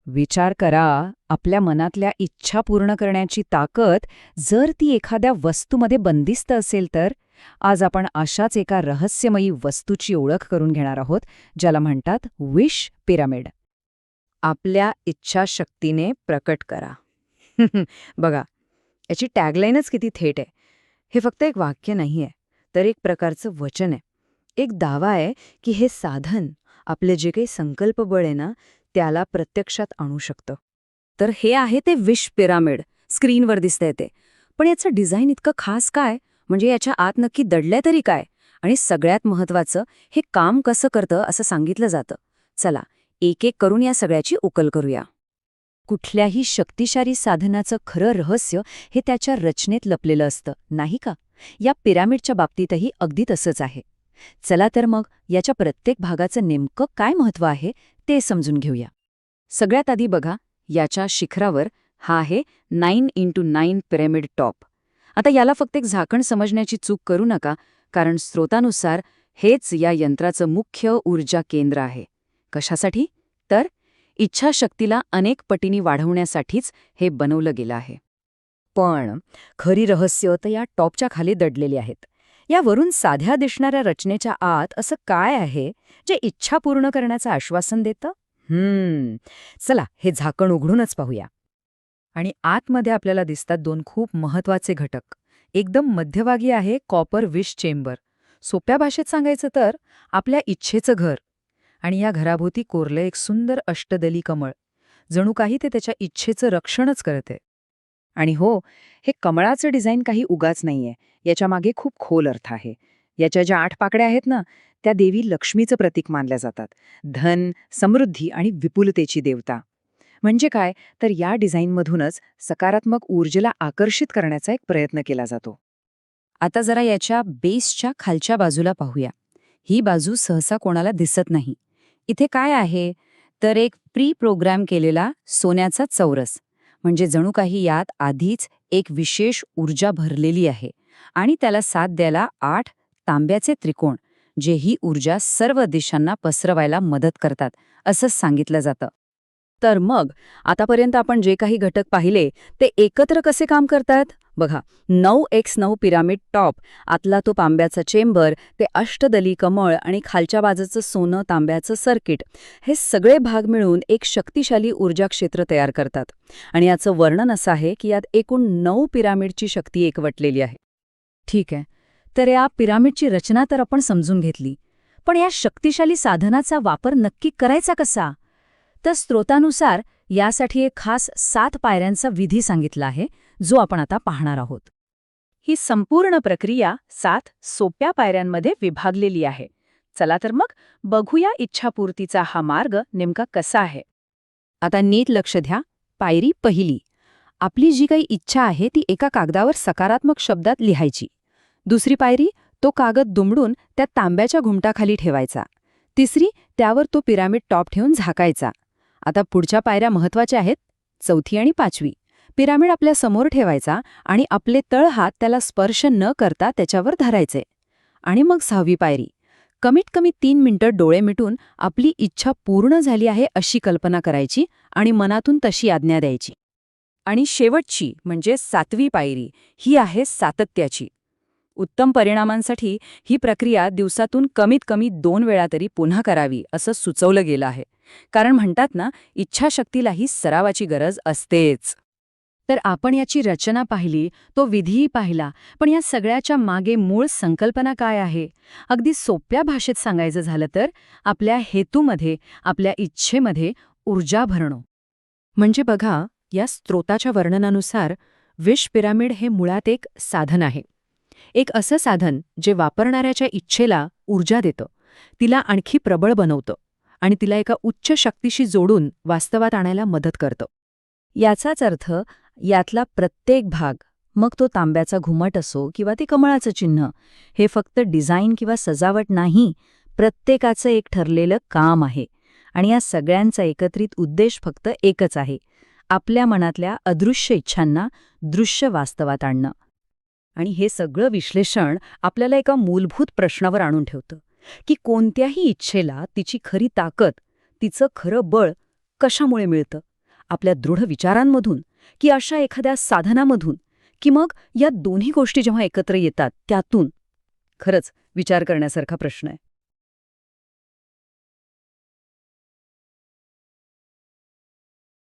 विचार करा, आपल्या मनातल्या इच्छा पूर्ण करण्याची ताकद जर ती एखाद्या वस्तूमध्ये बंदिस्त असेल तर. आज आपण अशाच एका रहस्यमयी वस्तूची ओळख करून घेणार आहोत, ज्याला म्हणतात विश पिरामिड. आपल्या इच्छाशक्तीने प्रकट करा. बघा, याची टॅगलाईनच किती थेट आहे. हे फक्त एक वाक्य नाहीये, तर एक प्रकारचं वचन आहे. एक दावा आहे की हे साधन आपले जे काही संकल्पबळ आहे ना, त्याला प्रत्यक्षात आणू शकतं. तर हे आहे ते विश पिरामिड. स्क्रीनवर दिसतंय ते. पण याचं डिझाईन इतकं खास काय? म्हणजे याच्या आत नक्की दडलंय तरी काय? आणि सगळ्यात महत्त्वाचं, हे काम कसं करतं असं सांगितलं जातं. चला, एक एक करून या सगळ्याची उकल करूया. कुठल्याही शक्तिशाली साधनाचं खरं रहस्य हे त्याच्या रचनेत लपलेलं असतं, नाही का? या पिरामिडच्या बाबतीतही अगदी तसंच आहे. चला तर मग याच्या प्रत्येक भागाचं नेमकं काय महत्त्व आहे ते समजून घेऊया. सगळ्यात आधी बघा, याच्या शिखरावर हा आहे 9x9 पिरॅमिड टॉप. आता याला फक्त एक झाकण समजण्याची चूक करू नका, कारण स्रोतानुसार हेच या यंत्राचं मुख्य ऊर्जा केंद्र आहे. कशासाठी? तर इच्छाशक्तीला अनेक पटींनी वाढवण्यासाठीच हे बनवलं गेलं आहे. पण खरी रहस्य तर या टॉपच्या खाली दडलेली आहेत. यावरून साध्या दिसणाऱ्या रचनेच्या आत असं काय आहे जे इच्छा पूर्ण करण्याचं आश्वासन देतं? चला, हे झाकण उघडूनच पाहूया. आणि आतमध्ये आपल्याला दिसतात दोन खूप महत्वाचे घटक. एकदम मध्यभागी आहे कॉपर विश चेंबर. सोप्या भाषेत सांगायचं तर आपल्या इच्छेचं घर. आणि या घराभोवती कोरलं एक सुंदर अष्टदली कमळ. जणू काही ते त्याच्या इच्छेचं रक्षणच करते. आणि हो, हे कमळाचं डिझाईन काही उगाच नाहीये. याच्यामागे खूप खोल अर्थ आहे. याच्या ज्या 8 पाकड्या आहेत ना, त्या देवी लक्ष्मीचं प्रतीक मानल्या जातात. धन, समृद्धी आणि विपुलतेची देवता. म्हणजे काय, तर या डिझाईनमधूनच सकारात्मक ऊर्जेला आकर्षित करण्याचा एक प्रयत्न केला जातो. आता जरा याच्या बेसच्या खालच्या बाजूला पाहूया. ही बाजू सहसा कोणाला दिसत नाही. इथे काय आहे, तर एक प्री प्रोग्राम केलेला सोन्याचा चौरस. म्हणजे जणू काही यात आधीच एक विशेष ऊर्जा भरलेली आहे आणि त्याला साथ द्यायला 8 तांब्याचे त्रिकोण, जे ही ऊर्जा सर्व दिशांना पसरवायला मदत करतात, असंच सांगितलं जातं. तर मग आतापर्यंत आपण जे काही घटक पाहिले ते एकत्र कसे काम करतात? बघा, 9x9 पिरामिड टॉप, आतला तो तांब्याचा चेंबर, ते अष्टदली कमळ आणि खालच्या बाजूचं सोनं तांब्याचं सर्किट, हे सगळे भाग मिळून एक शक्तिशाली ऊर्जा क्षेत्र तयार करतात. आणि याचं वर्णन असं आहे की यात एकूण 9 पिरामिडची शक्ती एकवटलेली आहे. ठीक आहे, तर या पिरामिडची रचना तर आपण समजून घेतली. पण या शक्तिशाली साधनाचा वापर नक्की करायचा कसा? तर स्रोतानुसार यासाठी एक खास 7 पायऱ्यांचा विधी सांगितला आहे, जो आपण आता पाहणार आहोत. ही संपूर्ण प्रक्रिया 7 सोप्या पायऱ्यांमध्ये विभागलेली आहे. चला तर मग बघूया इच्छापूर्तीचा हा मार्ग नेमका कसा आहे. आता नीट लक्ष द्या. पायरी पहिली, आपली जी काही इच्छा आहे ती एका कागदावर सकारात्मक शब्दात लिहायची. दुसरी पायरी, तो कागद दुमडून त्या तांब्याच्या घुमटाखाली ठेवायचा. तिसरी, त्यावर तो पिरामिड टॉप ठेवून झाकायचा. आता पुढच्या पायऱ्या महत्वाच्या आहेत. चौथी आणि पाचवी, पिरामिड आपल्या समोर ठेवायचा आणि आपले तळहात त्याला स्पर्श न करता त्याच्यावर धरायचे. आणि मग 6वी पायरी, कमीत कमी 3 मिनिटं डोळे मिटून आपली इच्छा पूर्ण झाली आहे अशी कल्पना करायची आणि मनातून तशी आज्ञा द्यायची. आणि शेवटची म्हणजे 7वी पायरी, ही आहे सातत्याची. उत्तम परिणामांसाठी ही प्रक्रिया दिवसातून कमीत कमी 2 वेळा तरी पुन्हा करावी असं सुचवलं गेलं आहे. कारण म्हणतात ना, इच्छाशक्तीलाही सरावाची गरज असतेच. तर आपण याची रचना पाहिली, तो विधीही पाहिला, पण या सगळ्याच्या मागे मूळ संकल्पना काय आहे? अगदी सोप्या भाषेत सांगायचं झालं तर आपल्या हेतूमध्ये, आपल्या इच्छेमध्ये ऊर्जा भरणं. म्हणजे बघा, या स्रोताच्या वर्णनानुसार विश पिरामिड हे मुळात एक साधन आहे. एक असं साधन जे वापरणाऱ्याच्या इच्छेला ऊर्जा देतं, तिला आणखी प्रबळ बनवतं आणि तिला एका उच्च शक्तीशी जोडून वास्तवात आणायला मदत करतं. याचाच अर्थ यातला प्रत्येक भाग, मग तो तांब्याचा घुमट असो किंवा ते कमळाचं चिन्ह, हे फक्त डिझाईन किंवा सजावट नाही, प्रत्येकाचं एक ठरलेलं काम आहे. आणि या सगळ्यांचा एकत्रित उद्देश फक्त एकच आहे, आपल्या मनातल्या अदृश्य इच्छांना दृश्य वास्तवात आणणं. आणि हे सगळं विश्लेषण आपल्याला एका मूलभूत प्रश्नावर आणून ठेवतं की कोणत्याही इच्छेला तिची खरी ताकद, तिचं खरं बळ कशामुळे मिळतं? आपल्या दृढ विचारांमधून की अशा एखाद्या साधनामधून की मग या दोन्ही गोष्टी जेव्हा एकत्र येतात त्यातून? खरंच विचार करण्यासारखा प्रश्न आहे.